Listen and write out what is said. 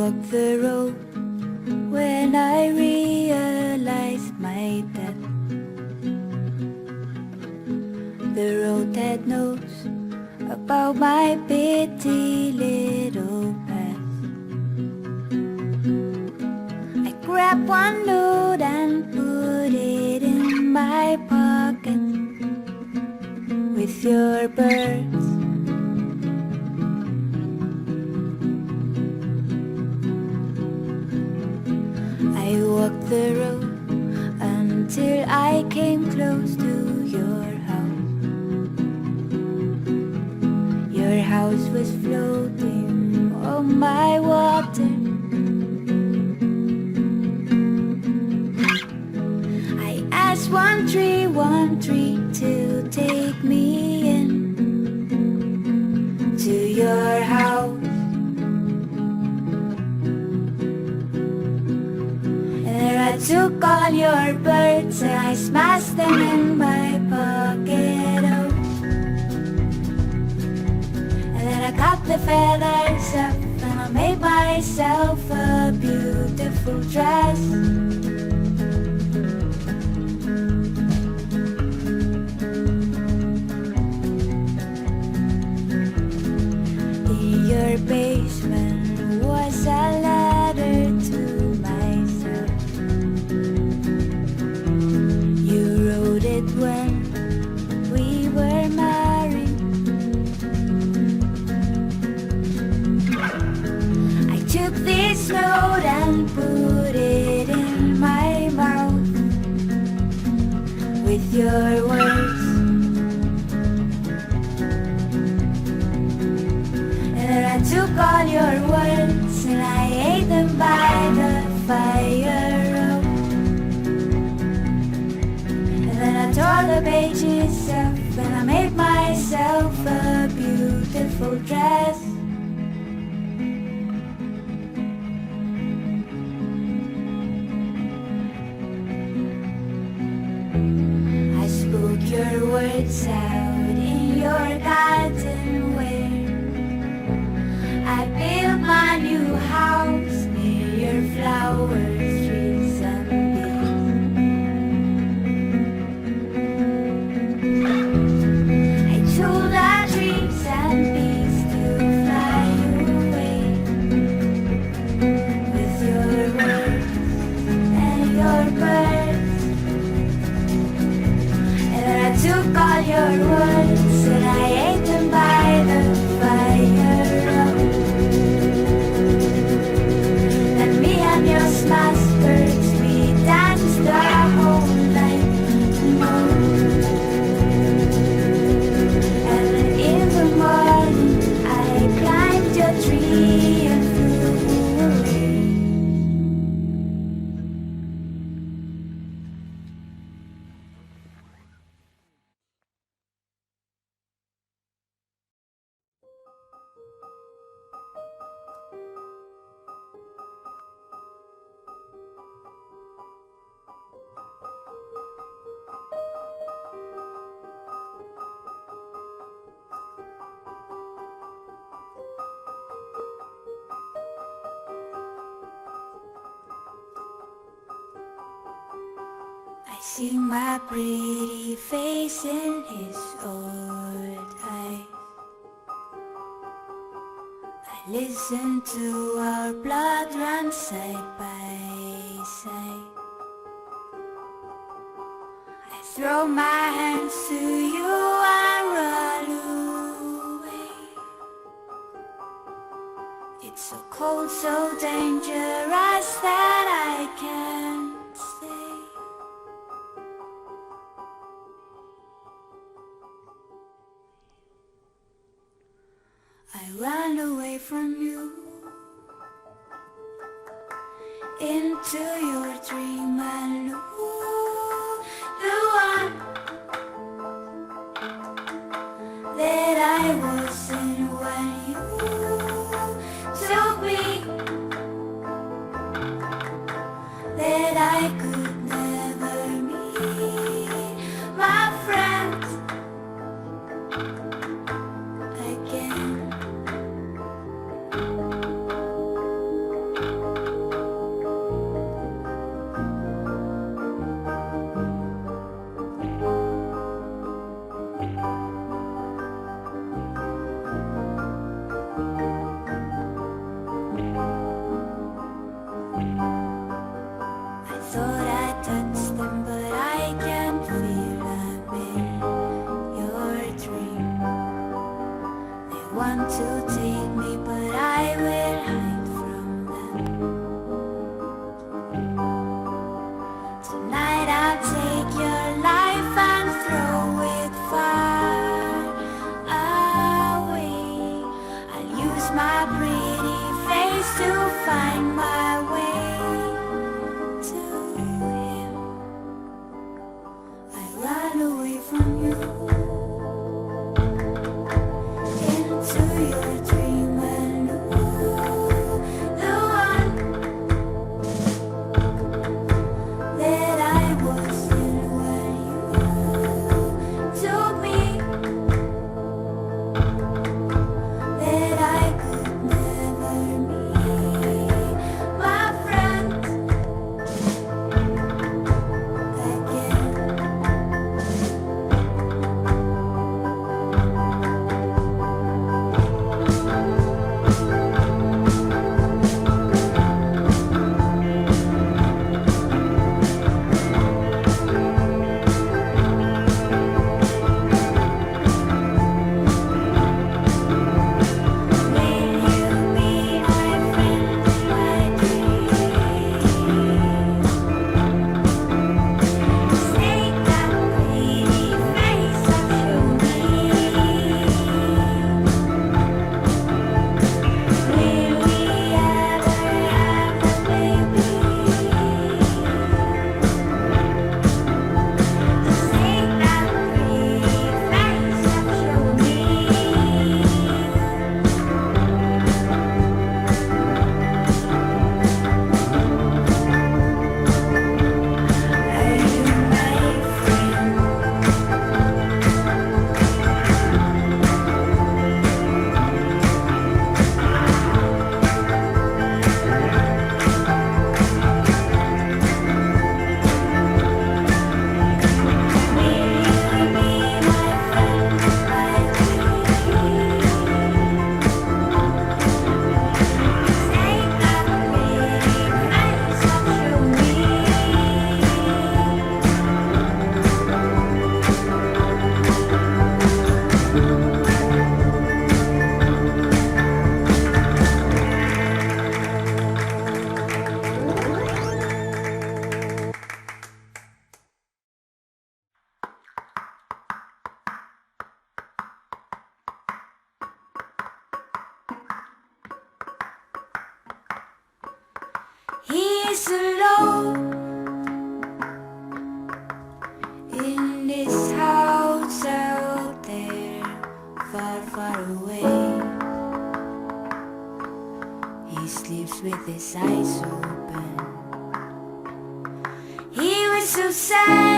walked the road when I realized my death. The road that knows about my petty little past. I grabbed one note and put it in my pocket with your birds. I walked the road until I came close to your house. Your house was floating on my water. I asked one tree to take me in to your house. I took all your birds and I smashed them in my pocket, oh. And then I cut the feathers up and I made myself a beautiful dress. In your basement was a ladder to myself. When we were married, I took this note and put it in my mouth with your words. And then I took all your words and I ate them by the fire. Then I tore the pages up and I made myself a beautiful dress. I spoke your words out in your garden where I built my new house near your flowers, trees and took all your words and I ate them by the fire. And me and your smashed birds, we danced the whole night long. And then in the morning I climbed your tree and flew away. I see my pretty face in his old eyes. I listen to our blood run side by side. I throw my hands to you and run away. It's so cold, so dangerous that I can't stay. I ran away from you into your dream and knew the one that I wasn't when you told me that I could never meet my friend again. want to take me, but I will hide from them. Tonight I'll take your life and throw it far away. I'll use my pretty face to find my way to him. I run away from you into your dream, and the one that I wasn't when you told me that I could never meet my friend again. Will you be my friend in my dream? Take that pretty face and show me. Will we ever have a baby? Take that pretty face and show me. Are you my friend? Will you be my friend in my dream? Take that pretty face and show me. He's alone in this house out there, far, far away. He sleeps with his eyes open. He was so sad